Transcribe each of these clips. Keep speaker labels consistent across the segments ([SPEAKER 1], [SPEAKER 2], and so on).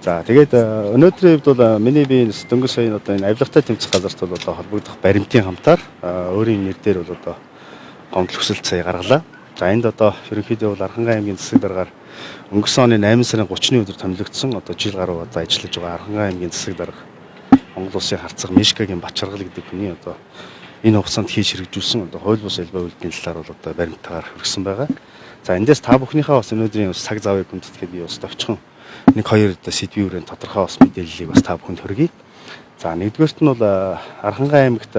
[SPEAKER 1] За тэгээд өнөөдрийн хувьд бол миний би дөнгөж сая одоо энэ авилгатай тэмцэх газарт бол одоо холбогдох баримтын хамтаар өөрийн нэр дээр бол одоо гомдол хүсэлт сая гаргалаа. За энд одоо ерөнхийдөө бол Архангай аймгийн засаг даргаар өнгөрсөн оны 8 сарын 30-ны өдөр томилогдсон одоо жил гаруй одоо ажиллаж байгаа Архангай аймгийн засаг дарга Монгол Улсын харьцаг Мишкагийн Бачаргал гэдэг хүний одоо энэ хугацаанд хийж хэрэгжүүлсэн одоо хууль бус албаа үйлдлийн талаар бол одоо баримтаагаар хүргэсэн байгаа. За эндээс та бүхнийхээ бас өнөөдрийн бас цаг завыг хүндэтгэхэд би бас товчхон нэг хоёр одоо сэдвийн хүрээнд тодорхой бас мэдээллийг бас та бүхэнд хүргэе. За нэгдүгээрт нь бол Архангай аймагт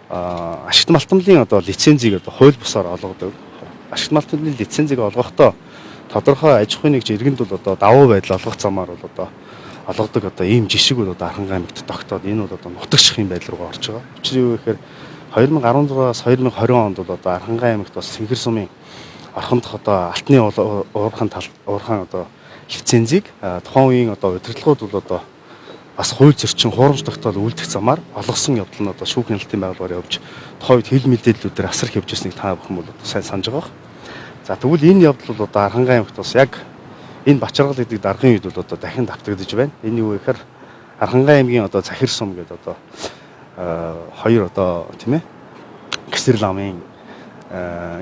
[SPEAKER 1] ашигт малтмлын одоо лицензийг одоо хууль бусаар олгодог. Ашигт малтмлын лицензийг олгохдоо тодорхой аж ахуйн нэгж иргэнд бол одоо давуу байдал олгох замаар бол одоо олгодог одоо ийм жишг бол одоо Архангай аймагт тогтоод энэ бол одоо нутагших юм байдал руу орж байгаа. Учир нь юу гэхээр 2016-аас 2020 онд бол одоо Архангай аймагт бас Цэнгэр сумын орхондох одоо алтны уурхайн одоо лицензийг тухайн үеийн одоо удирдлагууд бол одоо бас хууль зөрчин хуурамч тогтоол үлдэх замаар олгосон явдал нь одоо шүүхийн хяналтын байгууллагаар явж тухайн үед хил мэдээллүүдээр асар их явж байсныг та бүхэн бол сайн санаж байгаа. За тэгвэл энэ явдал бол одоо Архангай аймагт бас яг энэ Бачаргал гэдэг даргын үед бол одоо дахин давтагдж байна. Энэ юу гэхээр Архангай аймгийн одоо Захир сум гэдэг одоо хоёр одоо тийм ээ Гисэр ламын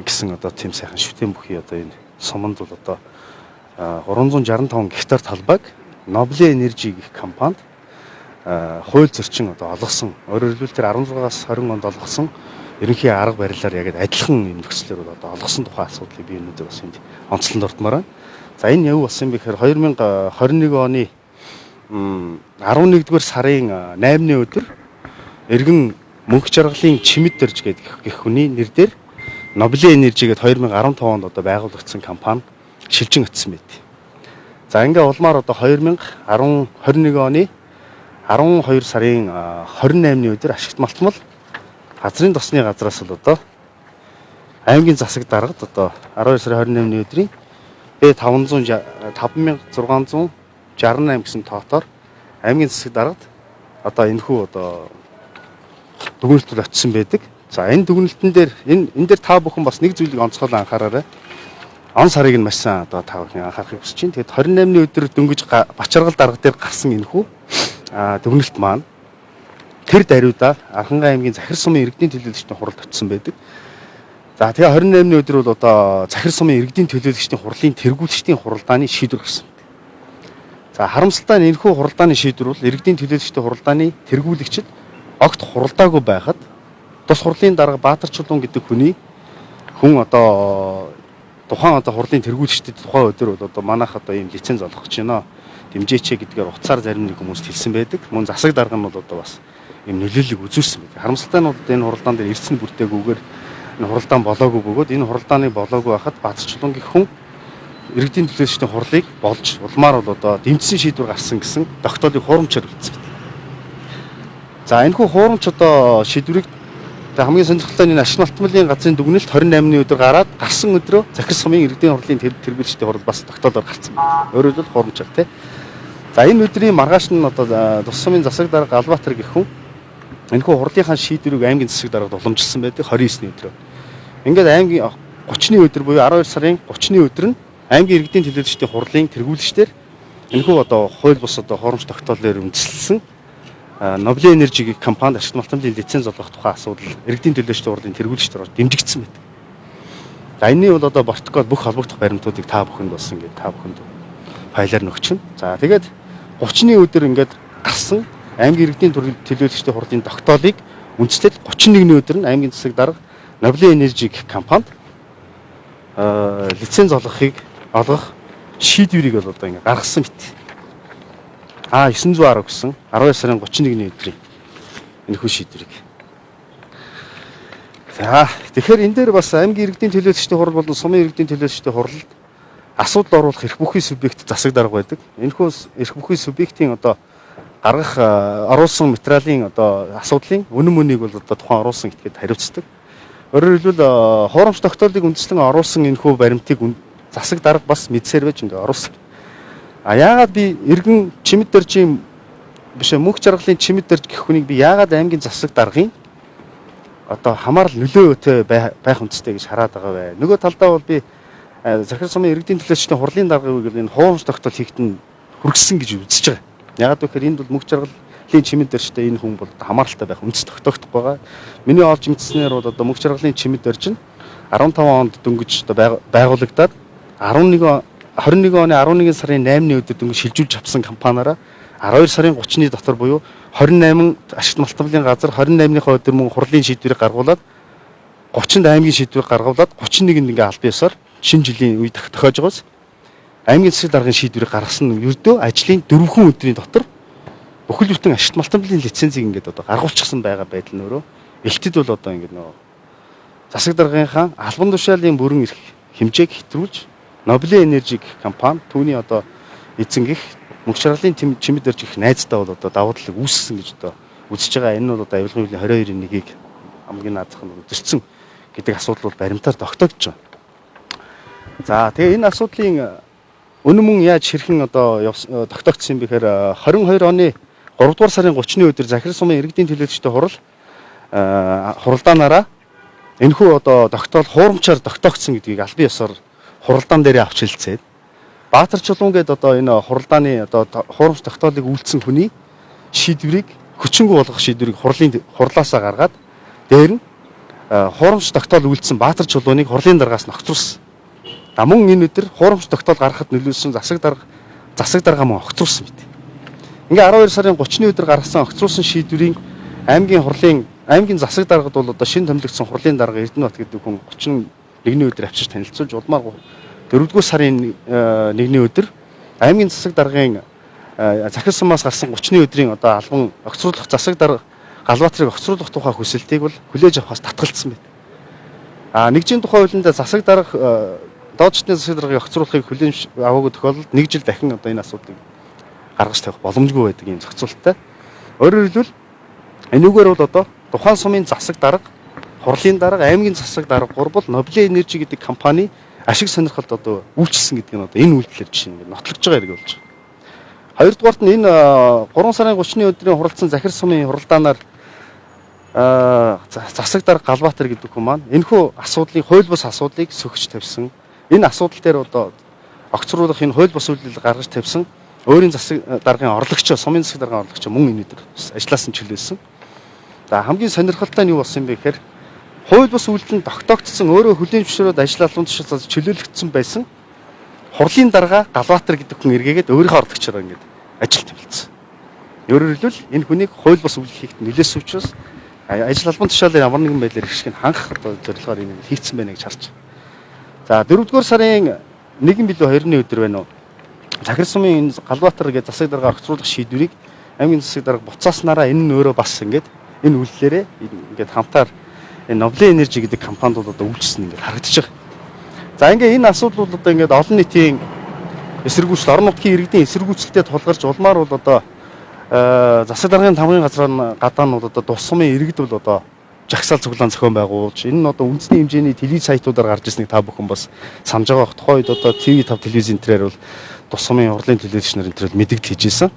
[SPEAKER 1] гэсэн одоо тийм сайхан шүтэн бүхий одоо энэ суманд бол одоо 365 гектар талбайг Nobile Energy гэх компанид хууль зөрчин одоо олгосон. Өөрөөр хэлбэл тэр 16-аас 20 онд олгосон ерөнхий арга барилаар яг адилхан юм нөхцлөөр бол одоо олгосон тухай асуудлыг би өнөөдөр бас энд онцлон дурдмаар байна. За энэ яв болсон юм бэхээр 2021 оны 11-р сарын 8-ны өдөр Эргэн мөнх жаргалын чимэд дөрж гэх хүний нэр дээр Nobile Energy гэдэг 2015 онд одоо байгуулагдсан компани шилжин очсон байт. За ингээ улмаар одоо 2021 оны 12 сарын 28-ны өдөр ашигт малтмал газрын тосны газраас л одоо аймгийн засаг даргад одоо 12 сарын 28-ны өдрийн B5668 гэсэн тоотоор аймгийн засаг даргад одоо энэхүү одоо дүгнэлтүүд очсон байдаг. За энэ дүгнэлтэн дээр энэ дээр та бүхэн бас нэг зүйлийг онцгойлон анхаараарай. Он сарыг нь маш сайн одоо та бүхэн анхаарахыг хүсэж байна. Тэгээд 28-ны өдөр дөнгөж Бачаргал дарга дээр гарсан энэхүү дүгнэлт маань тэр даруйда Архангай аймгийн Захир сумын иргэдийн төлөөлөгчдийн хуралд очсон байдаг. За тэгээ 28-ны өдөр бол одоо Захир сумын иргэдийн төлөөлөгчдийн хурлын тэргүүлэгчдийн хуралдааны шийдвэр гарсан. За харамсалтай нь энэхүү хуралдааны шийдвэр бол иргэдийн төлөөлөгчдийн хуралдааны тэргүүлэгчд огт хуралдаагүй байхад тус хурлын дарга Баатар Чулуун гэдэг хүн одоо тухайн одоо хурлын тэргүүлэгчдэд тухайн өдөр бол одоо манайх одоо ийм лиценз олгох гэж байна. Дэмжээч гэдгээр утсаар зарим нэг хүмүүст хэлсэн байдаг. Мөн засаг дарга нь бол одоо бас ийм нөлөөллийг үзүүлсэн байдаг. Харамсалтай нь бол энэ хуралдаан дээр эрсдэл бүрдээгүйгээр энэ хуралдаан болоогүй бөгөөд энэ хуралдааны болоогүй байхад Баатар Чулуун гэх хүн иргэдийн төлөөлөгчдийн хурлыг болж улмаар бол одоо дэмжсэн шийдвэр гарсан гэсэн тогтоолыг хуурамчаар үлдсэн байдаг. За энэхүү хуурамч одоо шийдвэрийг хамгийн сонирхолтой нь ашигт малтмлын газрын дүгнэлт 28-ны өдөр гараад гарсан өдрөө Захир сумын иргэдийн хурлын тэргүүлэгчдийн хурал бас тогтоолоор гарсан. Өөрөөр хэлбэл хуурамчаар тий. За энэ өдрийн маргааш нь одоо тус сумын засаг дарга Албаатар гэх хүн энэхүү хурлынхаа шийдвэрийг аймгийн засаг даргад уламжилсан байдаг 29-ний өдрөө. Ингээд аймгийн 30-ны өдөр буюу 12 сарын 30-ны өдөр нь аймгийн иргэдийн төлөөлөгчдийн хурлын тэргүүлэгчдэр энэхүү одоо хууль бус одоо хуурамч тогтоолоор үндэслэлсэн Nobile Energy гэх компанид ашигт малтмлын лиценз олгох тухай асуудал иргэдийн төлөөлөгчдийн хурлын тэргүүлэгчдээр дэмжигдсэн байдаг. За энэний бол одоо протокол бүх холбогдох баримтуудыг та бүхэнд болсон ингээд та бүхэнд файлаар нөгчнө. За тэгээд 30-ны өдөр ингээд гарсан аймгийн иргэдийн төлөөлөгчдийн хурлын тогтоолыг үндэслээд 31-ний өдөр нь аймгийн засаг дарга Nobile Energy гэх компанид лиценз олгох шийдвэрийг бол одоо ингээд гаргасан мэт. 910 гэсэн 12 сарын 31-ний өдрийн энэхүү шийдвэрийг. За тэгэхээр энэ дээр бас аймгийн иргэдийн төлөөлөгчдийн хурал болон сумын иргэдийн төлөөлөгчдийн хуралд асуудал оруулах эрх бүхий субъект засаг дарга байдаг. Энэхүү эрх бүхий субъектийн одоо гаргах оруулсан материалын одоо асуудлын үнэн мөнийг бол одоо тухайн оруулсан этгээд хариуцдаг. Өөрөөр хэлбэл хуурамч тогтоолыг үндэслэн оруулсан энэхүү баримтыг засаг дарга бас мэдсээр байж ингээ оруулсан. Яагаад би Эргэн чимэд дөржийн биш мөнх жаргалын чимэд дөрж гэх хүнийг би яагаад аймгийн засаг даргын одоо хамаарал нөлөөтэй байх үндэстэй гэж хараад байгаа вэ? Нөгөө талдаа бол би Захир сумын иргэдийн төлөөлөгчдийн хурлын даргыг энэ хуурамч тогтоол хийхэд нь хүргэсэн гэж үзэж байгаа. Ягаад гэвэл энд бол мөнх жаргалын чимэд дэрчтэй энэ хүн бол хамааралтай байх үндэс тогтоогдох байгаа. Миний олж мэдснээр бол одоо мөнх жаргалын чимэд дэрч нь 15 онд дөнгөж одоо байгуулагдаад 21 оны 11 сарын 8-ны өдөр дөнгөж шилжүүлж авсан компаниараа 12 сарын 30-ны дотор буюу 28 ашигт малтмлын газар 28-ны өдөр мөн хурлын шийдвэрийг гаргуулад 30-нд аймгийн шийдвэрийг гаргуулад 31-нд ингээ албан ёсоор шинэ жилийн үе тохиож байгаас аймгийн засаг даргын шийдвэрийг гаргасан нь ердөө ажлын 4 өдрийн дотор бүхэл бүтэн ашигт малтмлын лицензийг ингээд одоо гаргуулчихсан байгаа байдал нөрөө элтэд бол одоо ингээд нөгөө засаг даргынхаа албан тушаалын бүрэн эрх хэмжээг хэтрүүлж Нобелийн энержи компани түүний одоо эзэн гих мөнх жаргалын чимэд дэрж их найздаа бол одоо давуу талыг үүсгэсэн гэж одоо үзэж байгаа. Энэ нь бол одоо авилгын үеийн 22-ийн 1-ийг хамгийн наадах нь өдөрцөн гэдэг асуудал бол баримтаар тогтоогдож байна. За тэгээ энэ асуудлын өнө мөн яаж хэрхэн одоо тогтоогдсон юм бэхээр 22 оны 3 дугаар сарын 30-ны өдөр захирал сумын иргэдийн төлөөлөгчтэй хуралдаанаараа энэхүү одоо тогтоол хуурамчаар тогтоогдсон гэдгийг албан ёсоор хуралдаан дээр авч хэлцээд Баатар Чулуун гээд одоо энэ хуралдааны одоо хуурамч тогтоолыг үйлдсэн хүний шийдвэрийг хүчингү болгох шийдвэрийг хурлаасаа гаргаад дээр нь хуурамч тогтоол үйлдсэн Баатар Чулууныг хурлын даргаас ногцруулсан. Мөн энэ өдөр хуурамч тогтоол гаргахад нөлөөлсөн засаг дарга мөн огцруулсан мэт. Ингээ 12 сарын 30-ны өдөр гаргасан огцруулсан шийдвэрийн аймгийн засаг даргад бол одоо шинэ томилогдсон хурлын дарга Эрдэнэбат гэдэг хүн 31-ний өдөр авчирч танилцуулж улмаар 4-р сарын 1-ний өдөр аймгийн засаг даргын захирал сумаас гарсан 30-ны өдрийн одоо албан огцруулах засаг дарга Галбаатарыг огцруулах тухай хүсэлтийг бол хүлээж авахаас татгалцсан байна. Нэгжийн тухай хуулинд засаг дарга дооцчны засаг даргыг огцруулахыг хүлээж аваагүй тохиолдолд 1 жил дахин одоо энэ асуудлыг гаргаж тавих боломжгүй байдаг юм зохицуулттай. Өөрөөр хэлбэл энүүгээр бол одоо тухайн сумын засаг дарга, хурлын дарга, аймгийн засаг дарга гурвал Нобелийн энержи гэдэг компани ашиг сонирхолд одоо үйлчилсэн гэдэг нь одоо энэ үйлдэлээр жишээ нь нотлогдож байгаа хэрэг болж байгаа. Хоёрдугаарт нь энэ 3 сарын 30-ны өдрийн хуралдсан захирал сумын хуралдаанаар засаг дарга Галбаатар гэдэг хүн маань энэхүү асуудлын хууль бус асуудлыг сөхөж тавьсан. Энэ асуудал дээр одоо огцруулах энэ хууль бус үйлдэл гаргаж тавьсан. Өөрийн засаг даргын орлогчоо, сумын засаг даргын орлогчоо мөн энэ өдөр ажилласан чөлөөсөн. За хамгийн сонирхолтой нь юу болсон юм бэ гэхээр хууль бус үйлдэл тогтоогдсон өөрөө хүлээн зөвшөөрөөд ажил албан тушаалаас чөлөөлөгдсөн байсан хурлын дарга Галбаатар гэдэг хүн эргээгээд өөрийнхөө орлогчоор ингээд ажил тавьчихсан. Өөрөөр хэлбэл энэ хүнийг хууль бус үйлдэл хийхэд нөлөөсөн учраас ажил албан тушаалын ямар нэгэн байдлаар хэршиг хангах одоо зорилгоор энэ хийгдсэн байна гэж харж байна. За 4-р сарын 1 билүү 2-ны өдөр байна уу? Захирал сумын Галбаатар гэдэг засаг дарга огцруулах шийдвэрийг аймгийн засаг дарга буцааснараа энэ нь өөрөө бас ингээд энэ үйлдэлээрээ ингээд хамтаар энэ Нобелийн энержи гэдэг компанид бол одоо үйлчилсэн ингээд харагдаж байгаа. За ингээд энэ асуудал бол одоо ингээд олон нийтийн эсэргүүцэл, орон нутгийн иргэдийн эсэргүүцэлтэй тулгарч улмаар бол одоо засаг даргын тамгын гадаа нь бол одоо тус сумын иргэд бол одоо жагсаал цуглаан зохион байгуулж энэ нь одоо үндэсний хэмжээний телевиз сайтуудаар гарч ирснийг та бүхэн бас санаж байгаа бох. Тухайн үед одоо TV5 телевизийн тэрээр бол тус сумын хурлын төлөөлөгч нарын тэрээр мэдээлэл хийж ирсэн.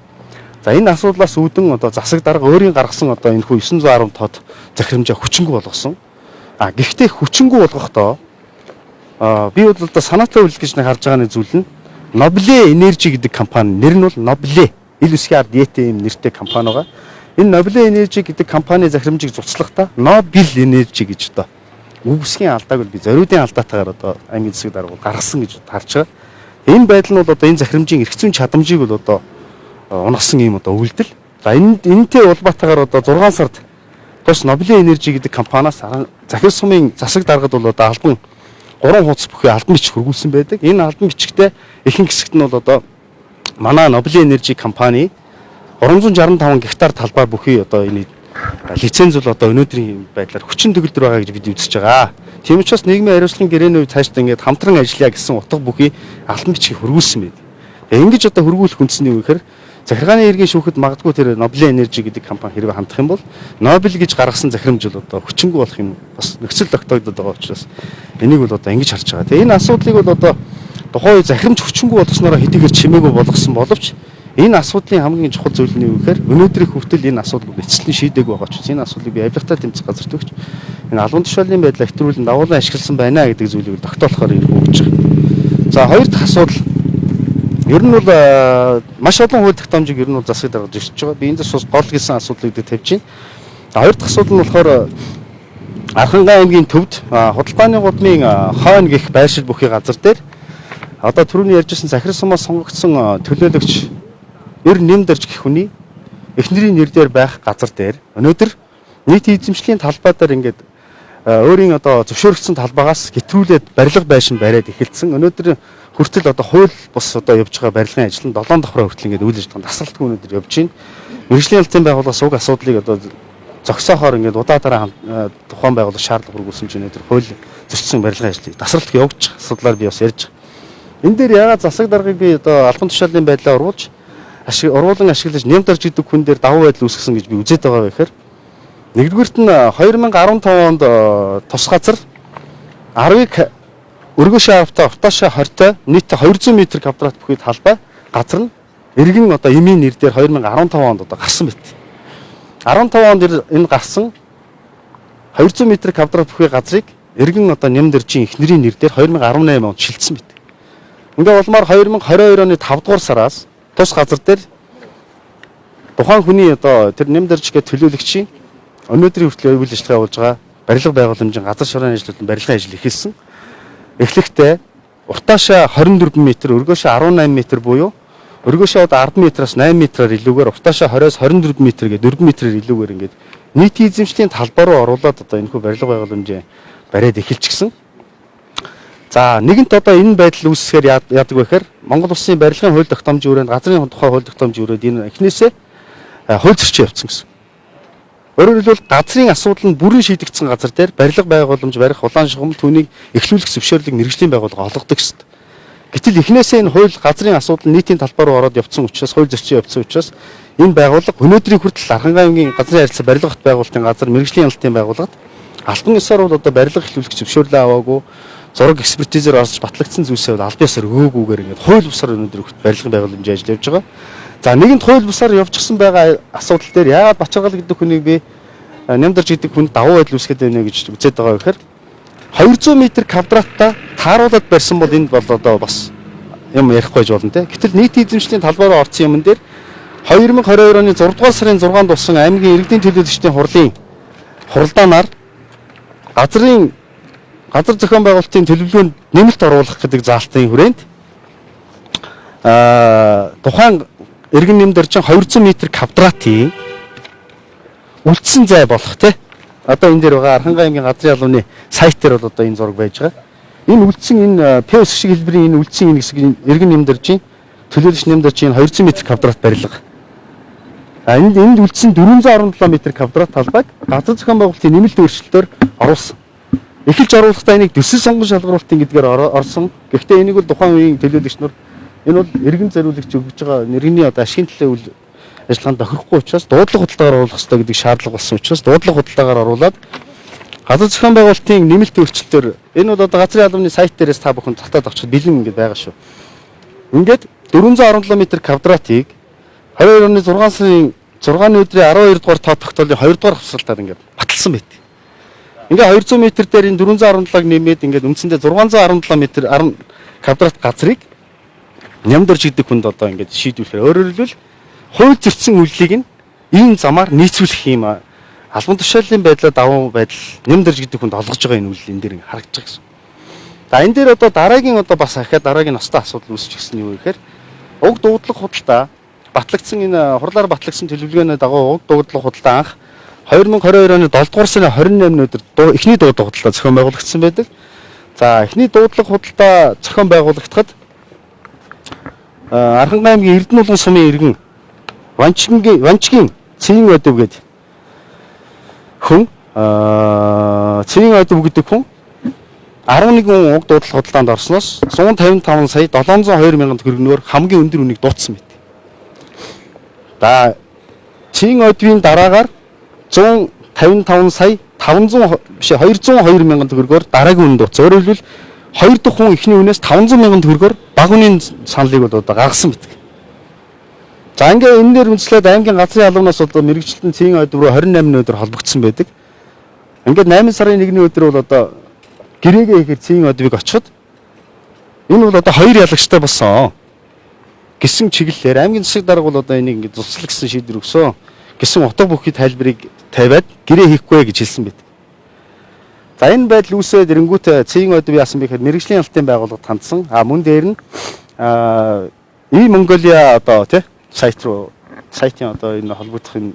[SPEAKER 1] За энэ асуудлаас үүдэн одоо засаг дарга өөрийн гаргасан одоо энэ хүү 910 тод захирамжаа хүчингү болгосон. Гэхдээ хүчингү болгохдоо би бол одоо санаатай үйлдэл гэж нэг харж байгаа зүйл нь Нобелийн энержи гэдэг компани нэр нь бол Нобеле ил үсгийн ард диетэ юм нэртэй компани байгаа. Энэ Нобелийн энержи гэдэг компани захирамжийг зуцлахдаа Нобел энержи гэж одоо үгсгийн алдааг бол би зориудын алдаатайгаар одоо аймгийн засаг дарга гаргасан гэж харж байгаа. Энэ байдал нь бол одоо энэ захирамжийн эрх зүйн чадамжийг бол одоо унагсан юм одоо үйлдэл. За энэтэй улбаатайгаар одоо 6 сард тус Нобелийн энержи гэдэг компаниас захирал сумын засаг даргад бол одоо албан 3 хуудас бүхий албан бичиг хөргүүлсэн байдаг. Энэ албан бичигтээ ихэнх хэсэгт нь бол одоо манай Нобелийн энержи компани 365 гектар талбай бүхий одоо энэ лиценз бол одоо өнөөдрийн байдлаар хүчин төгөлдөр байгаа гэж бид үзэж байгаа. Тийм учраас нийгмийн хариуцлагын гэрээний үед цаашдаа ингээд хамтран ажиллая гэсэн утга бүхий албан бичиг хөргүүлсэн байдаг. Ингэж одоо хөргүүлэх үндсний юу гэхээр захиргааны иргэн шүүхэд магадгүй тэр Нобелийн энержи гэдэг компани хэрэг хандах юм бол Нобель гэж гаргасан захирамж бол одоо хүчингү болох юм бас нөхцөл тогтоогдод байгаа учраас энийг бол одоо ингэж харж байгаа. Тэгээ энэ асуудлыг бол одоо тухайн үе захирамж хүчингү болгосноор хэдийгээр чимээгүй болгосон боловч энэ асуудлын хамгийн чухал зүйл нь юу гэхээр өнөөдрийн хүртэл энэ асуудал эцэслэн шийдээгүй байгаа учраас энэ асуудлыг би авилгатай тэмцэх газар төгч энэ албан тушаалын байдлаа хэтрүүлэн дагуулan ашигласан байна гэдэг зүйлийг тогтоолохоор ирэх өгч байгаа. За хоёр дахь асуудал Ер нь бол маш олон хууль тогтоомжийг ер нь бол засаг даргаж ирж байгаа. Би энэ дэс гол гэсэн асуудлыг тавьж байна. Хоёр дахь асуудал нь болохоор Архангай аймгийн төвд худалдааны гудмын хойно гэх байршил бүхий газар дээр одоо түрүүний ярьжсэн захирал сумаас сонгогдсон төлөөлөгч ер нэмдэрж гэх хүний эхнэрийн нэр дээр байх газар дээр өнөөдөр нийт эзэмшлийн талбай дээр ингээд өөрийн одоо зөвшөөрөгдсөн талбайгаас хэтрүүлээд барилга байшин бариад эхэлсэн. Өнөөдөр хүртэл одоо хууль бус одоо явж байгаа барилгын ажил нь 7 давхраа хүртэл ингээд үйл ажиллагаа тасралтгүй өнөөдөр явж байна. Мэргэжлийн албан байгууллагаас уг асуудлыг одоо зогсоохоор ингээд удаадараа тухайн байгууллага шаардлага хүргүүлсэн чинь өнөөдөр хууль зөрчсөн барилгын ажлыг тасралтгүй явуулж асуудлаар би бас ярьж байгаа. Энэ дээр яагаад засаг даргыг би одоо албан тушаалын байдлаа уруулан ашиглаж нэмдэрж гэдэг хүн дээр давуу байдал үүсгэсэн гэж би үзээд байгаа гэхээр нэгдүгüүрт нь 2015 онд тус газар 10-ыг өргөшөө автаа уртаашаа 20-той нийт 200 м квадрат бүхий талбай газар нь иргэн одоо эмийн нэр дээр 2015 онд одоо гарсан байт. 15 онд энэ гарсан 200 м квадрат бүхий газрыг иргэн одоо нэмдэржийн эхнэрийн нэр дээр 2018 онд шилжсэн байт. Ингээ болмоор 2022 оны 5 дугаар сараас тус газар дээр тухайн хүний одоо тэр нэмдэрж гэх төлөөлөгчийн өнөөдрийн хүртэл үйл ажиллагаа явуулж байгаа барилга байгууламжийн газар шуурын ажлын барилгын ажил эхэлсэн. Эхлэхдээ уртаашаа 24 м, өргөөшөө 18 м буюу өргөөшөө одоо 10 м-аас 8 м-аар илүүгээр уртаашаа 20-аас 24 м гээд 4 м-аар илүүгээр ингээд нийт эзэмшлийн талбай руу оруулаад одоо энэхүү барилга байгууламжийн бариад эхэлчихсэн. За нэгэнт одоо энэ байдал үүсэхээр яадаг вэ гэхээр Монгол Улсын барилгын хууль тогтоомжийн хүрээнд газрын тухай хууль тогтоомжийн хүрээнд энэ эхнээсээ хууль зөрчил явуулсан гэсэн. Өөрөөр хэлбэл газрын асуудал нь бүрэн шийдэгдсэн газар дээр барилга байгууламж барих улаан шугам түүнийг эхлүүлэх зөвшөөрлийг мэргэжлийн байгууллага олгодог гэсэн. Гэтэл эхнээсээ энэ хууль газрын асуудал нийтийн талбай руу ороод явцсан учраас хууль зөрчил явуулсан учраас энэ байгууллага өнөөдрийн хүртэл Архангай аймгийн газрын харилцаа барилга хот байгуулалтын газар мэргэжлийн албан байгууллагад албан ёсоор бол одоо барилга эхлүүлэх зөвшөөрлөө аваагүй зураг экспертизээр орж батлагдсан зүйлсээ бол албан ёсоор өгөөгүйгээр ингээд хууль бусаар өнөөдөр барилгын байгууламжийн ажил явж байгаа. За нэгэнт хууль бусаар явчихсан байгаа асуудал дээр яагаад Бачаргал гэдэг хүнийг би нямдарч гэдэг хүнд давуу байдал үүсгэж байна гэж үзээд байгаа гэхээр 200 м квадратта тааруулаад барьсан бол энэ бол одоо бас юм ярихгүй байж болно те. Гэтэл нийт эзэмшлийн талбай руу орсон юм дээр 2022 оны 6 дугаар сарын 6-нд болсон аймгийн иргэдийн төлөөлөгчдийн хуралдаанаар газар зохион байгуулалтын төлөвлөгөөнд нэмэлт оруулах гэдэг заалтын хүрээнд тухайн иргэн нэмдэрчин 200 м квадратын үлдсэн зай болох те. Одоо энэ дээр байгаа Архангай аймгийн газрын албаны сайт дээр бол одоо энэ зураг байж байгаа. Энэ үлдсэн энэ ПОС шиг хэлбэрийн энэ үлдсэн энэ хэсэг иргэн нэмдэрчин төлөөлөгч нэмдэрчин 200 м квадрат барилга. Энд үлдсэн 417 м квадрат талбайг газар зохион байгуулалтын нэмэлт өөрчлөлтөөр оруулсан. Эхэлж оруулахдаа энийг төсөл сонгон шалгаруулалтын гэдгээр орсон. Гэхдээ энийг бол тухайн үеийн төлөөлөгч нар энэ бол иргэн зориулагч өгж байгаа нэрний одоо ашигын төлөө үйл ажиллагаанд тохирохгүй учраас дуудлага худалдаагаар оруулах хэрэгтэй гэдэг шаардлага болсон учраас дуудлага худалдаагаар оруулаад газар зохион байгуулалтын нэмэлт өөрчлөлтөөр энэ бол одоо газрын албаны сайт дээрээс та бүхэн татаад авчихад бэлэн ингээд байгаа шүү. Ингээд 417 м квадратыг 22 оны 6 сарын 6-ны өдрийн 12 дугаар тоо тогтоолын 2 дугаар хавсалтаар ингээд баталсан байт. Ингээ 200 м дээр энэ 417-г нэмээд ингээд үндсэндээ 617 м квадрат газрыг нямдарч гэдэг хүнд одоо ингээд шийдвэрлэхээр өөрөөр хэлбэл хууль зөрчсөн үйлийг нь ийм замаар нийцүүлэх юм албан тушаалын байдлаа давуу байдал нямдарч гэдэг хүнд олгож байгаа энэ үйл энэ дээр харагдаж байгаа гэсэн. За энэ дээр одоо дараагийн одоо бас ахаа дараагийн ностой асуудал үүсчихсэн юу гэхээр уг дуудлага худалдаа батлагдсан энэ хурлаар батлагдсан төлөвлөгөөний дагуу уг дуудлага худалдаа анх 2022 оны 7 дугаар сарын 28-ны өдөр эхний дуудлага худалдаа зохион байгуулагдсан байдаг. За эхний дуудлага худалдаа зохион байгуулагдахад Архангай аймгийн Эрдэнэ улан сумын иргэн Ванчгийн Цэвэн Одов гэдэг хүн Цэвэн Одов гэдэг хүн 11 хүн уг дуудлага худалдаанд орсноос 155 сая 702 мянган төгрөгнөөр хамгийн өндөр үнийг дууцсан байт. За Цэвэн Одовын дараагаар 155 сая 202 мянган төгрөгөөр дараагийн үнд дууцсан. Өөрөөр хэлбэл хоёр дахь хүн эхний үнээс 500 мянган төгрөгөөр бага үнийн саналыг бол одоо гаргасан байдаг. За ингээ энэ дээр үндэслээд аймгийн газрын албанаас одоо мэрэгчлэн Цэвэн Одов руу 28-ны өдөр холбогдсон байдаг. Ингээд 8 сарын 1-ний өдөр бол одоо гэрээгээ ихээр Цэвэн Одовыг очиход энэ бол одоо хоёр ялагчтай болсон. гэсэн чиглэлээр аймгийн засаг дарга бол одоо энийг ингээд цуцлах гэсэн шийдвэр өгсөн. Гэсэн утга бүхий тайлбарыг тавиад гэрээ хийхгүй гэж хэлсэн байт. За энэ байдал үүсээд эрэнгүүт цэгийн өдөв яасан бэ гэхээр мэрэгжлийн алтын байгууллагад хандсан. Мөн дээр нь Mongolia одоо тий сайтын одоо энэ холбогдох энэ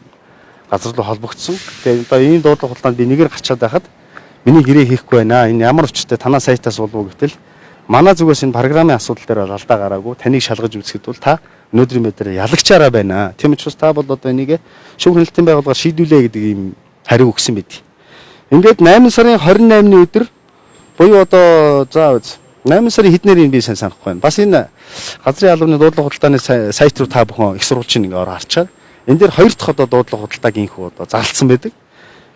[SPEAKER 1] газар руу холбогдсон. Тэгээ одоо энэ дуудлага хулгайнд би нэгээр гарчаад байхад миний гэрээ хийхгүй байна. Энэ ямар учиртай танаа сайтаас болов гэтэл манай зүгээс энэ програмын асуудал дээр бол алдаа гараагүй. Таныг шалгаж үзэхэд бол та өнөөдрийн байдлаар ялагчаараа байна. Тийм учраас та бол одоо энийг шүүх хяналтын байгууллагаар шийдүүлээ гэдэг ийм хариу өгсөн байд. Ингээд 8 сарын 28-ны өдөр буюу одоо за 8 сарын хэднэр би сайн санахгүй байна. Бас энэ газрын албаны дуудлага худалдааны сайт руу та бүхэн их сурвалжийн ингээ ороо харчаад энэ дээр хоёр дахь одоо дуудлага худалдааг инхүү одоо зарласан байдаг.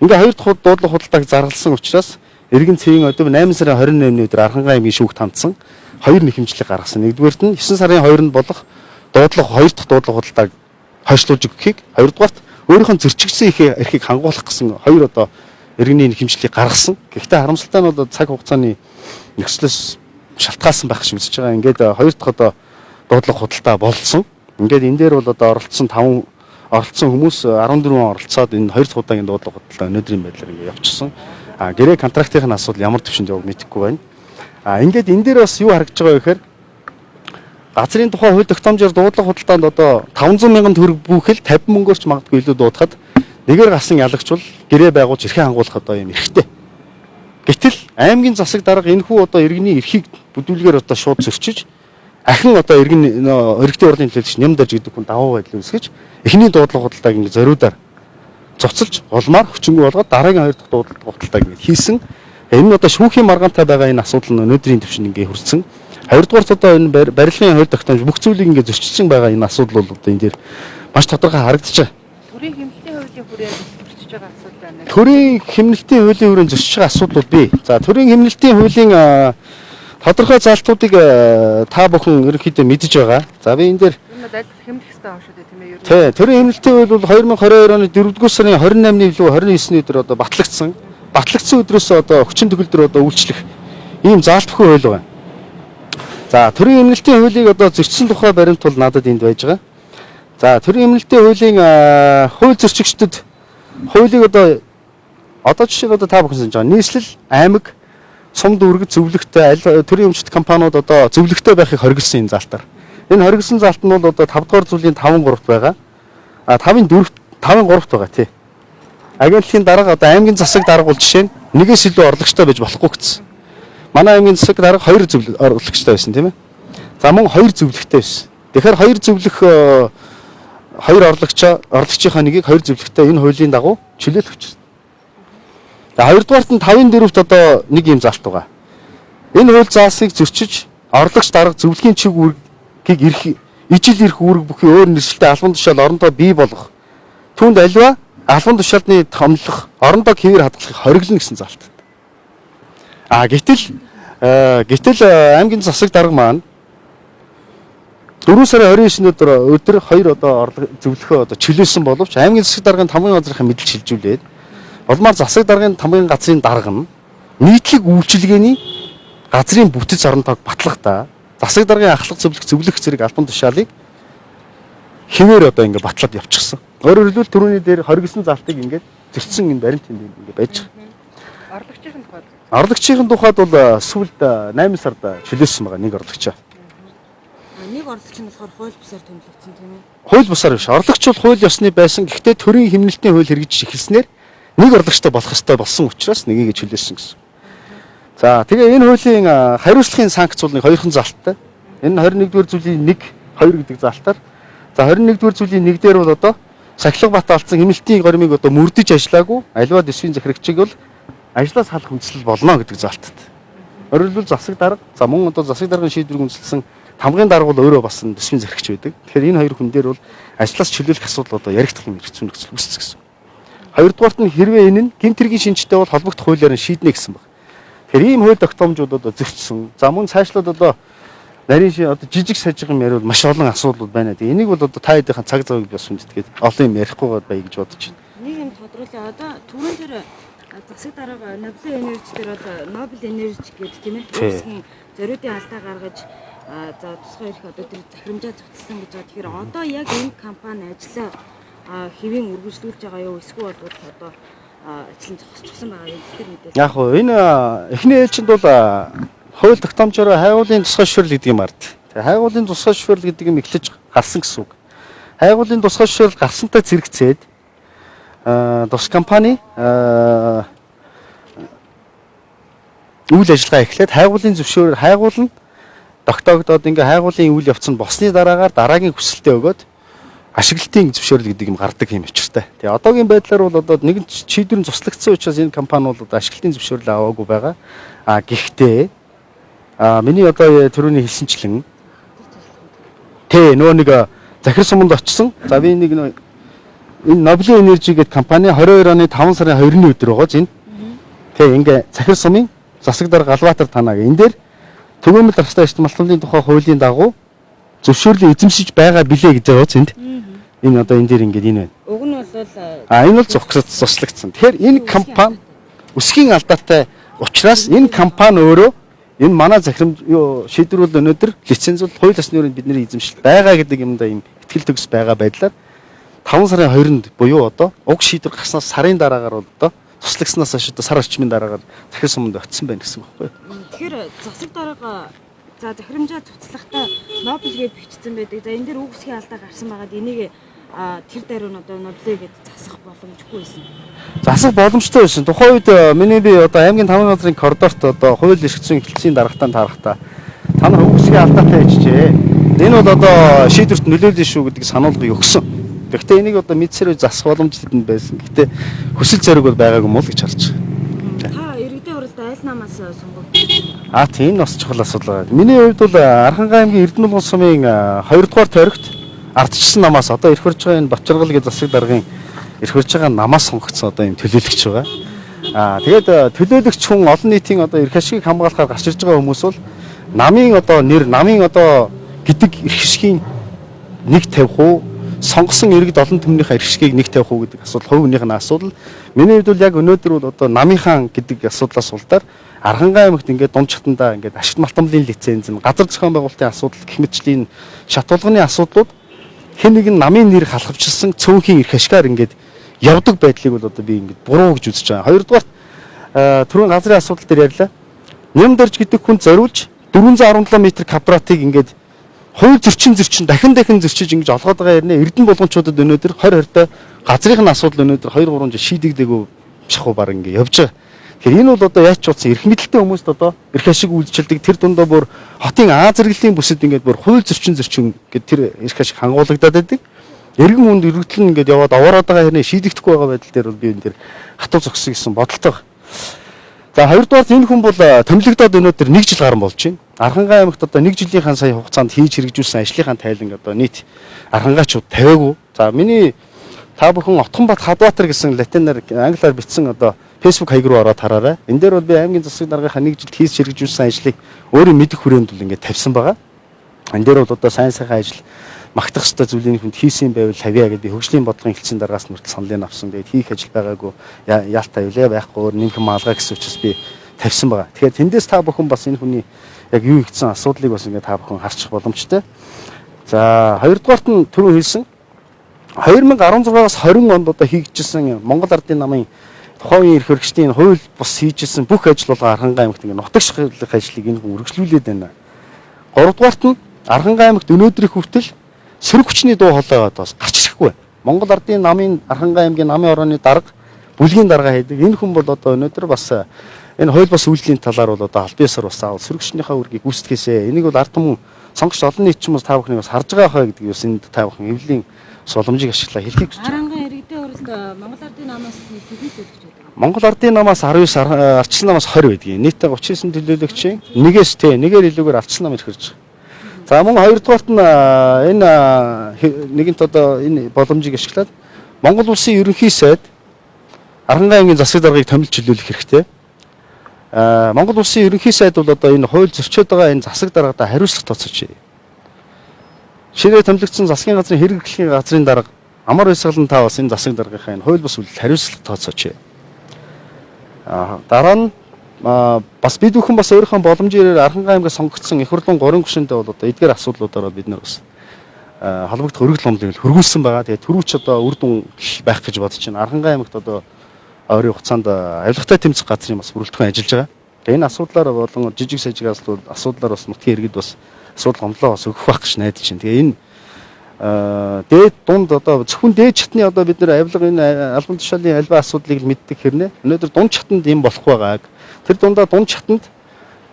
[SPEAKER 1] Ингээ хоёр дахь дуудлага худалдааг зарласан учраас Иргэн цэгийн өдөв 8 сарын 28-ны өдөр Архангай аймгийн шүүгт хандсан хоёр нэхэмжлэг гаргасан. Нэгдүгээрт нь 9 сарын 2-нд болох дуудлага хоёр дахь дуудлага худалдааг хойшлуулж өгөхийг, хоёрдугаарт өөрийнхөө зөрчигдсөн эрхийг хангуулах гэсэн хоёр одоо иргэний нэхэмжлэгийг гаргасан. Гэхдээ харамсалтай нь бол цаг хугацааны нөхцлөөс шалтгаалсан байх шиг үзэж байгаа. Ингээд хоёр дахь одоо дуудлага худалдаа болсон. Ингээд энэ дээр бол одоо оролцсон хүмүүс 14 оролцоод энэ хоёр дахь удаагийн дуудлага худалдаа өнөөдрийн байдлаар ингээд явчихсан. Гэрээ контрактын асуудал ямар төвшөнд яваг мэдэхгүй байна. Ингээд энэ дээр бас юу харагдж байгаа вэ гэхээр газрын тухай хууль тогтоомжоор дуудлага худалдаанд одоо 500 мянган төгрөг бүхэл 50 мөнгөөр ч магадгүй илүү дуудахад нэгээр гарсан ялагч бол гэрээ байгуулж эрхээ хангуулах одоо юм эрхтэй. Гэтэл аймгийн засаг дарга энэхүү одоо иргэний эрхийг бүдүүлгээр одоо шууд зөрчиж ахин одоо иргэдийн урлын төлөвлөгч нямдарж гэдэг хүн даваа байдал үүсгэж эхний дуудлага худалдааг ингэ зориудаар цуцалж улмаар хүчингүй болгоод дараагийн хоёр дахь дуудлага худалдааг ингэ хийсэн. Энэ нь одоо шүүхийн маргаантай байгаа энэ асуудал нь өнөөдрийн түвшинд ингэ хүрсэн. Хоёрдугаарт одоо энэ барилгын хууль тогтоомж бүх зүйлийг ингэ зөрчилсөн байгаа энэ асуудал бол одоо энэ дээр маш тодорхой харагдаж байгаа.
[SPEAKER 2] Төрийн хэмнэлтийн хуулийн хүрээнд зөрчиж байгаа асуудал байна.
[SPEAKER 1] Төрийн хэмнэлтийн хуулийн хүрээнд зөрчиж байгаа асуудал бий. За төрийн хэмнэлтийн хуулийн тодорхой заалтуудыг та бүхэн ерөнхийдөө мэдж байгаа. За би энэ дээр
[SPEAKER 2] аль хэмнэх хэрэгтэй аа шүү дээ тийм ээ.
[SPEAKER 1] Тий, төрийн хэмнэлтийн хууль бол 2022 оны 4-р сарын 28-ны илүү 29-ний өдөр одоо батлагдсан. Батлагдсан өдрөөс одоо хүчин төгөлдөр одоо үйлчлэх ийм заалт бүхэн хууль байна. За төрийн хэмнэлтийн хуулийг одоо зөрчсөн тухай баримт бол надад энд байж байгаа. За төрийн хэмнэлтийн хуулийн хууль зөрчигчдөд хуулийг одоо жишээ нь одоо та бүхэн санаж байгаа. Нийслэл, аймаг, сум дүүрэг зөвлөгтэй аль төрийн өмчт компаниуд одоо зөвлөгтэй байхыг хоригдсан энэ заалтаар. Энэ хоригдсан заалт нь бол одоо 5 дугаар зүйлийн 5-3-т байгаа. 5-ын 4-т 5-ын 3-т байгаа тий. Агентлагийн дарга одоо аймгийн засаг дарга бол жишээ нь нэгээс илүү орлогчтой байж болохгүй гэсэн. Манай аймгийн засаг дарга 2 орлогчтой байсан тийм ээ. За мөн 2 зөвлөгтэй байсан. Тэгэхээр 2 зөвлөх 2 орлогчийнхаа нэгийг 2 зөвлөгтэй энэ хуулийн дагуу чөлөөлөх хүчтэй. За хоёрдугаарт нь 5-ын 4-т одоо нэг юм заалт байгаа. Энэ хууль заалсыг зөрчиж орлогч дарга зөвлөгийн чиг үүргийг ижил ирэх үүрэг бүхий өөр нэршилтэй албан тушаал орондоо бий болгох. Түүнд аливаа албан тушаалны томлох, орондоо хэвээр хадгалахыг хориглоно гэсэн заалт. Гэтэл аймгийн засаг дарга маань 4 сарын 29-ний өдөр 2 одоо зөвлөхөө одоо чөлөөсөн боловч аймгийн засаг даргын тамгын газрынхаа мэдээлж шилжүүлээд улмаар засаг даргын тамгын газрын дарга нь нийтлэг үйлчилгээний газрын бүтэц оронтойг батлахдаа засаг даргын ахлах зөвлөх зэрэг албан тушаалыг хэвээр одоо ингэ батлаад явчихсан. Өөрөөр хэлбэл түрүүний дээр хоригдсон заалтыг ингээд зөрчсөн энэ баримт юм ингээд байж байгаа. Орлогчийн тухайд бол сүүлд 8 сард чөлөөсөн байгаа нэг орлогчоо.
[SPEAKER 2] Нэг орлогч нь болохоор хууль бусаар томилогдсон тийм ээ.
[SPEAKER 1] Хууль бусаар биш. Орлогч бол хууль ёсны байсан. Гэхдээ төрийн хэмнэлтийн хууль хэрэгжиж эхэлснээр нэг орлогчтой болох ёстой болсон учраас нэгийг чөлөөсөн гэсэн. За тэгээ энэ хуулийн хариуцлагын санкц бол нэг хоёрхан заалттай. Энэ 21-р зүйлийн 1, 2 гэдэг заалтаар. За 21-р зүйлийн 1 дээр бол одоо сахилга бат алдсан хэмнэлтийн гормыг одоо мөрдөж ажиллаагүй аливаа дэсвийн захирагчийг бол ажлаас халах хүндэслэл болно гэдэг заалттай. Өөрөөр хэлбэл засаг дарга, за мөн одоо засаг даргын шийдвэрийг үндэслэн тамгын дарга бол өөрөө бас дэсвийн захирагч байдаг. Тэгэхээр энэ хоёр хүн дээр бол ажлаас чөлөөлөх асуудал одоо яригдах юм хэрэгцээ нөхцөл үүссэн гэсэн. Хоёрдугаарт нь хэрвээ энэ нь гэмт хэргийн шинжтэй бол холбогдох хуулиар нь шийднэ гэсэн байна. Тэгэхээр ийм хууль тогтоомжууд одоо зөрчсөн. За мөн цаашлаад одоо нарийн одоо жижиг сажигын яриул маш олон асуудлууд байна. Тэгээ энийг бол одоо та хэдийнхэн цаг завыг бас хүндэтгээд олон юм ярихгүй бай гэж бодож байна.
[SPEAKER 2] Нэг юм тодруулъя. Одоо түрүүн дээр засаг дарга Нобелийн энерги дээр бол Нобель энерги гэдэг тийм ээ. Өөрсдийн зориудын алдаа гаргаж За тусгай эрх одоо тэр захирамжаа цуцсан гэж байгаа. Тэгэхээр одоо яг энэ компани ажлаа хэвийн үргэлжлүүлж байгаа юу? Эсвэл бол одоо ажил нь зогсчихсан байгаа юм тэр мэдээ.
[SPEAKER 1] Яг хөө энэ эхний ээлжинд бол хууль тогтоомжоор хайгуулын тусгай шүрэл гэдэг юм ард. Тэгээ хайгуулын тусгай шүрэл гэдэг юм эхлэж гарсан гэсэн үг. Хайгуулын тусгай шүрэл гарсантай зэрэгцээд тус компани үйл ажиллагаа эхлээд хайгуулын зөвшөөрөл хайгуул нь тогтоогдоод ингээ хайгуулын үйл явц нь босны дараагаар дараагийн хүсэлтээ өгөөд ашиглалтын зөвшөөрөл гэдэг юм гардаг юм очиртай. Тэгээ одоогийн байдлаар бол одоо нэгэн шийдвэр нь цуслагдсан учраас энэ компани бол одоо ашиглалтын зөвшөөрөл аваагүй байгаа. Гэхдээ миний одоо түрүүний хэлсэнчлэн нөгөө нэг захир суманд очсон. За би нэг энэ Nobel Energy гэдэг компани 22 оны 5 сарын 2-ны өдөр байгааз энэ. Тэгээ ингээ захир сумын засаг дарга Галбаатар танаа энэ дээр төгөөмөл дархтаа эрчим малтмын тухай хуулийн дагуу зөвшөөрлийг эзэмшиж байгаа билээ гэж байгаа зэнд. Энэ одоо энэ дээр ингээд энэ байна.
[SPEAKER 2] Уг нь бол
[SPEAKER 1] энэ бол цуслагдсан. Тэгэхээр энэ компани өсгийн алдаатай учраас энэ компани өөрөө энэ манай захирамж шийдвэрүүд өнөөдөр лицензуул хууль ёсны өрөөнд бидний эзэмшил байгаа гэдэг юмдаа юм ихтгэл төгс байгаа байдлаар 5 сарын 2-нд буюу одоо уг шийдвэр гарснаас сарын дараагаар одоо туслагснаас хойш одоо сар орчмын дараагаар захир суманд очсон байна гэсэн үг байхгүй.
[SPEAKER 2] Тэгэхээр засаг дарга захирамжаа цуцлахтаа Нобелгээд бичсэн байдаг. За энэ дээр үг үсгийн алдаа гарсан байгаад энийг тэр даруй нь одоо Нобелээ гээд засах боломжгүй байсан.
[SPEAKER 1] Засах боломжтой байсан. Тухайн үед миний би одоо аймгийн 5 газрын коридорт одоо хууль эрх зүйн хэлтсийн даргатаа таарахтаа та нар үг үсгийн алдаатай хийжээ. Энэ бол одоо шийдвэрт нөлөөлнө шүү гэдэг сануулгыг өгсөн. Гэхдээ энийг одоо мэдсээр засах боломж тэдэнд байсан. Гэхдээ хүсэл зориг бол байгаагүй мó л гэж харж байгаа.
[SPEAKER 2] Та иргэдийн уралд айл намаас сонгов.
[SPEAKER 1] Тийм бас чухал асуудал байна. Миний хувьд бол Архангай аймгийн Эрдэнэ улс сумын 2 дугаар тойрогт ардчилсан намаас одоо ирэх хүрж байгаа энэ Бочоргол гэдэг засаг даргын ирэх хүрж байгаа намаас сонгогдсон одоо юм төлөөлөгч байгаа. Тэгээд төлөөлөгч хүн олон нийтийн одоо эрх ашигыг хамгаалахаар гарч ирж байгаа хүмүүс бол намын одоо нэр намын одоо гэдэг эрх ашигын нэг тавих уу сонгосон иргэд олон түмнийхээ эрх ашигыг нэг тавих уу гэдэг асуудал хувь хүнийх нь асуудал. Миний хувьд бол яг өнөөдөр бол одоо намынхаа гэдэг асуудлаас улдаар Архангай аймагт ингээд дунд чатандаа ингээд ашигт малтмлын лиценз нь газар зохион байгуулалтын асуудал гэх мэтчлийн шат болгоны асуудлууд хэн нэгэн намын нэр халахвчилсан цөөнхийн эрх ашгаар ингээд явдаг байдлыг бол одоо би ингээд буруу гэж үзэж байгаа. Хоёрдугаар түрүүн газрын асуудал дээр ярьлаа. Нямдарж гэдэг хүн зориулж 417 м квадратыг ингээд хууль зөрчин дахин зөрчиж ингэж олгоод байгаа ярнэ. Эрдэнэ болгончуудад өнөөдөр 2020-д газрын асуудал өнөөдөр 2-3 жил шийдэгдээгүй шахуу баг ингэ явж байгаа. Тэгэхээр энэ бол одоо яаж ч утсан эрх мэдэлтэй хүмүүст одоо эрх ашиг үйлчилдэг тэр дундаа бүр хотын зэрэглэлийн бүсэд ингээд бүр хууль зөрчин гэдэг тэр эрх ашиг хангуулагдаад байдаг. Эргэн хүнд өргөдөл нь ингээд яваад овоороод байгаа хэрнээ шийдэгдэхгүй байгаа байдал дээр бол би энэ дээр хатуу зогссон гэсэн бодолтой байна. За хоёрдугаар энэ хүн бол томилогдоод өнөөдөр 1 жил гарсан болж байна. Архангай аймагт одоо 1 жилийнхаа сая хугацаанд хийж хэрэгжүүлсэн ажлынхаа тайлан одоо нийт архангайчууд тавиагүй. За миний та бүхэн Отгонбат Хадбаатар гэсэн латинаар англиар бичсэн одоо Facebook хаяг руу ороод хараарай. Энэ дээр бол би аймгийн засаг даргынхаа 1 жил хийж хэрэгжүүлсэн ажлыг өөрөө мэдэх хүрээнд бол ингээд тавьсан байгаа. Энэ дээр бол одоо сайн сайхан ажил магтах ёстой зүйлийн хүнд хийсэн байвал тавья гэдэг би хөгжлийн бодлогын хэлтсийн дараагаас мөртөл саналыг авсан. Тэгээд хийх ажил байгаагүй яалтаа юлээ байхгүй өөр нэмхэн маалгаа гэсэн учраас би тавьсан байгаа. Тэгэхээр тэндээс та бүхэн бас энэ хүний яг юу ихсэн асуудлыг бас ингээд та бүхэн харчих боломжтой. За хоёрдугаарт нь түрүү хэлсэн 2016-аас 20 онд одоо хийгдчихсэн Монгол Ардын намын тухайн үеийн эрх хөргөчдийн хууль бус хийжсэн бүх ажил бол Архангай аймагт ингээд нутагшлах ажлыг энэ хүн үргэлжлүүлээд байна. Гуравдугаарт нь Архангай аймагт өнөөдрийн хүртэл сөрөг хүчний дуу хоолой одоо гарч ирэхгүй. Монгол Ардын намын Архангай аймгийн намын орооны дарга бүлгийн дарга хийдэг. Энэ хүн бол одоо өнөөдөр бас энэ хууль бус үйлдлийн талаар бол одоо албан ёсоор бас заавал сөрөг хүчнийхээ үргийг гүйцэтгэхээсээ энийг бол ард түмэн сонгогч олон нийт ч юм уу та бүхнийг бас харж байгаа хаа гэдэг юус энд та бүхэн эвлийн боломжийг ашиглаа хэлхийг хүсэж байна.
[SPEAKER 2] Арангай иргэдийн уралд Монгол Ардын намаас хэдэн төлөвч байдаг?
[SPEAKER 1] Монгол Ардын намаас 19, ардчилсан намаас 20 байдгийг. Нийтдээ 39 төлөөлөгчийн нэгээр илүүгээр ардчилсан нам ирхэрж байгаа. За мөн хоёрдугаарт нь энэ нэгэнт одоо энэ боломжийг ашиглаад Монгол улсын ерөнхий сайд Архангай аймгийн засаг даргыг томилж чөлөөлөх хэрэгтэй. Монгол улсын ерөнхий сайд бол одоо энэ хууль зөрчөөд байгаа энэ засаг даргадаа хариуцлага тооцооч. Ширээ томилогдсон засгийн газрын хэрэглэхийн газрын дарга амар баясгалан та бас энэ засаг даргынхаа энэ хууль бус үйлдэл хариуцлага тооцооч. Дараа нь бас бид бүхэн бас өөрийнхөө боломжоор Архангай аймгаас сонгогдсон их хурлын 3 гишүүндээ бол одоо эдгээр асуудлуудаараа бид нар бас холбогдох өргөл номлыг хөргүүлсэн байгаа. Тэгээд түрүүч одоо үр дүн байх гэж бодож байна. Архангай аймагт одоо ойрын хугацаанд авилгатай тэмцэх газрын бас бүрэлдэхүүн ажиллаж байгаа. Тэгээд энэ асуудлаар болон жижиг сажиг асуудлаар бас нутгийн иргэд бас асуудал гомдлоо бас өгөх байх гэж найдаж байна. Тэгээ энэ дээд дунд одоо зөвхөн дээд чатны одоо бид нар авилга энэ албан тушаалын альва асуудлыг л мэддэг хэрнээ. Өнөөдөр дунд чатанд юм болох байгааг тэр дундаа дунд чатанд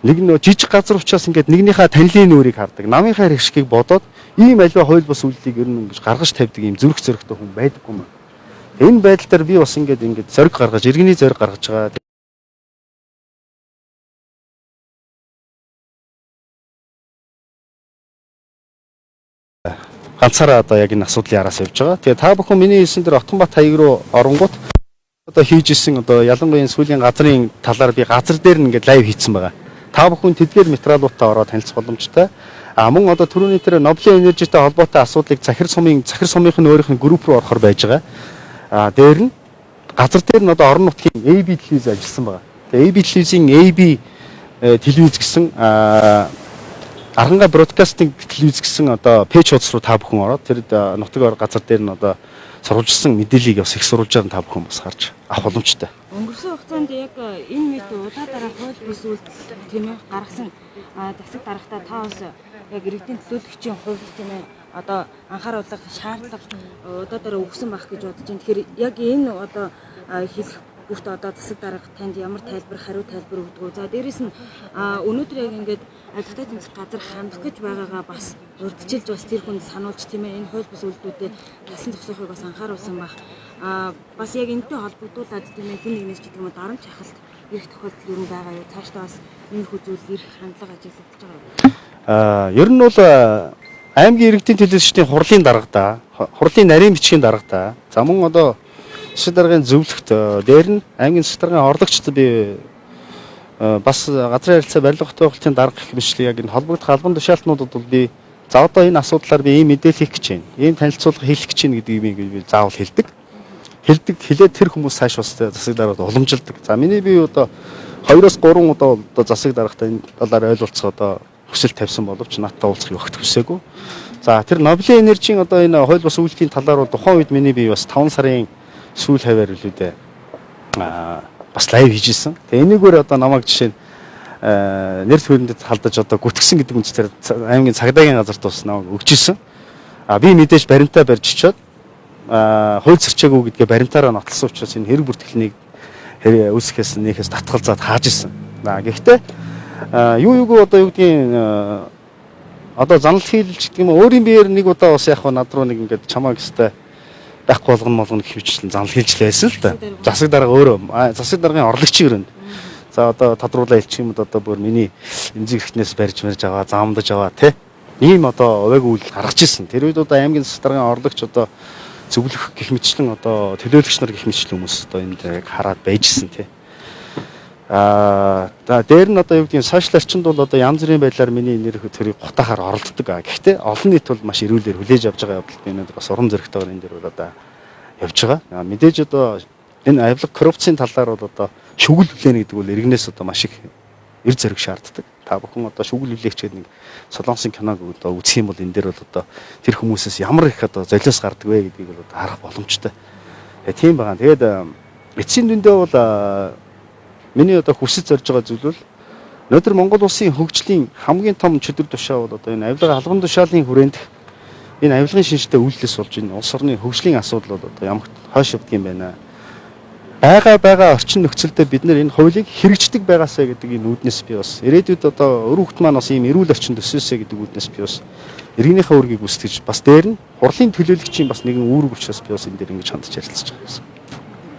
[SPEAKER 1] нэг нөө жижиг газар учраас ингээд нэгнийхээ танилын нүрийг хардаг. Намынхаа хэрэгшгийг бодоод ийм альва хууль бус үйлдэлийг ер нь ингэж гаргаж тавьдаг ийм зүрх зөрөгтэй хүн байдаггүй юм. Энэ байдал дээр би бас ингээд зориг гаргаж, иргэний зориг гаргаж байгаа. Ганцаараа одоо яг энэ асуудлын араас явж байгаа. Тэгээ та бүхэн миний хэлсэн дээр Отгонбат хаяг руу оронгууд одоо хийж исэн одоо ялангуяа сүүлийн газрын талаар би газар дээр нь ингээд лайв хийсэн байгаа. Та бүхэн тэдгээр материалуудаа ороод танилцах боломжтой. Мөн одоо түрүүний тэр Нобелийн энержитэй холбоотой асуудлыг захир сумынх нь өөрийнх нь групп руу орохоор байж байгаа. Дээр нь газар дээр нь одоо орон нутгийн AB телевиз ажилласан байгаа. Тэгээ AB телевизийн AB телевиз гэсэн Архангай бродкастинг телевиз гэсэн одоо пэйж хуудас руу та бүхэн ороод тэр нутаг газар дээр нь одоо сурвалжилсан мэдээллийг бас их сурвалжаар та бүхэн бас харж авах боломжтой.
[SPEAKER 2] Өнгөрсөн хугацаанд яг энэ мэд удаа дараа хууль бус үйлдэл тийм ээ гаргасан засаг дарагтаа та бас яг иргэдийн төлөөлөгчийн хувьд тийм ээ одоо анхааруулах шаардлага удаа дараа өгсөн байх гэж бодож байна. Тэгэхээр яг энэ одоо хэлэх бүрт одоо засаг дарга танд ямар тайлбар, хариу тайлбар өгдөг үү? За дээрэс нь өнөөдөр яг ингээд авилгатай тэмцэх газар хандах гэж байгаагаа бас урьдчилж бас тэр хүнд сануулж тийм ээ энэ хууль бус үйлдэлүүдэд тасан зогсоохыг бас анхааруулсан байх. Бас яг энэтэй холбогдуулаад тийм ээ хэн нэгнээс ч гэдэг юм уу дарамт шахалт ирэх тохиолдол юу байгаа юу? Цаашдаа бас энэ хүү зүйл ирэх хандлага ажиглагдаж байгаа юу?
[SPEAKER 1] Ер нь бол аймгийн иргэдийн телевизчдийн хурлын дарга хурлын нарийн бичгийн дарга за мөн одоо засаг даргын зөвлөлт дээр нь аймгийн засаг даргын орлогчд би бас газрын харилцаа барилга хотын дарга гэх мэтлэг яг энэ холбогдох албан тушаалтнуудад бол би за одоо энэ асуудлаар би ийм мэдээлэл хийх гэж байна. Ийм танилцуулга хийх гэж байна гэдгийг би заавал хэлдэг. Хэлээд тэр хүмүүс цааш бас засаг даргад уламжилдаг. За миний би одоо 2-3 удаа одоо засаг даргатай энэ талаар ойлголцоо одоо хүсэл тавьсан боловч надтай уулзах өгөх хүсээгүй. За тэр Нобелийн энержийн одоо энэ хууль бус үйлдлийн талаар тухайн үед миний би бас 5 сарын сүүл хаваар үлүүдээ бас лайв хийжсэн. Тэгээ энийгээр одоо намайг жишээ нь нэр төрөндөд халдаж одоо гүтгсэн гэдэг үндэслэр аймгийн цагдаагийн газарт бас намайг өгчээсэн. Би мэдээж баримтаа барьж очиод хууль зөрчөөгүй гэдгээ баримтаараа нотлсон учраас энэ хэрэг бүртгэлнийг үүсгэхээс нөхөөс татгалзаад хааж исэн. Гэхдээ юуг одоо юу гэдгийг одоо занал хийлж гэдэг юм өөрийн биеэр нэг удаа бас яг над руу нэг ингээд чамааг өстэй байхгүй болгоно гэх мэтлэн занал хийлж байсан л да. Засаг дарга өөрөө засаг даргын орлогчийн өрөөнд. За одоо тодруулаа хэлчих юм одоо бүр миний эмзэг ихнээс барьж аваа, заамдаж аваа тий. Ийм одоо овег үйл гаргаж ирсэн. Тэр үед одоо аймгийн засаг даргын орлогч одоо зөвлөх гэх мэтлэн одоо төлөөлөгч нар гэх мэтлэн хүмүүс одоо энд яг хараад байжсэн тий. Дээр нь одоо юу гэдгийг сошиал орчинд бол одоо янз бүрийн байдлаар миний нэр төрийг гутахаар оролддог. Гэхдээ олон нийт бол маш эрүүлэр хүлээж авч байгаа явдал би өнөөдөр бас уран зөрөгтэйгээр энэ дээр бол одоо явж байгаа. Мэдээж одоо энэ авилга коррупцийн талаар бол одоо шүгэл хүлээнэ гэдэг бол иргэнээс одоо маш их эр зэрэг шаарддаг. Та бүхэн одоо шүгэл хүлээгч гэдэг нэг солонгосын киног одоо үзэх юм бол энэ дээр бол одоо тэр хүмүүсээс ямар их одоо золиос гардаг вэ гэдгийг бол одоо харах боломжтой. Тийм байгаа. Тэгээд эцсийн дүндээ бол миний одоо хүсэж зорж байгаа зүйл бол өнөөдөр Монгол улсын хөгжлийн хамгийн том чөдөр тушаа бол одоо энэ авилга албан тушаалын хүрээнд энэ авилгын шинжтэй үйлдэлс болж энэ улс орны хөгжлийн асуудал бол одоо ямар хойш явдаг юм байна. Бага орчин нөхцөлдөө бид нэр энэ хуулийг хэрэгждэг байгаасаа гэдэг энэ үүднээс би бас ирээдүйд одоо өр хөвгт маань бас ийм эрүүл орчин төсөөсэй гэдэг үүднээс би бас иргэнийхээ үргийг үсгэж бас дээр нь хурлын төлөөлөгчийн бас нэгэн үүрэг учраас би бас энэ дээр ингэж хандж ярилцж байгаа юм.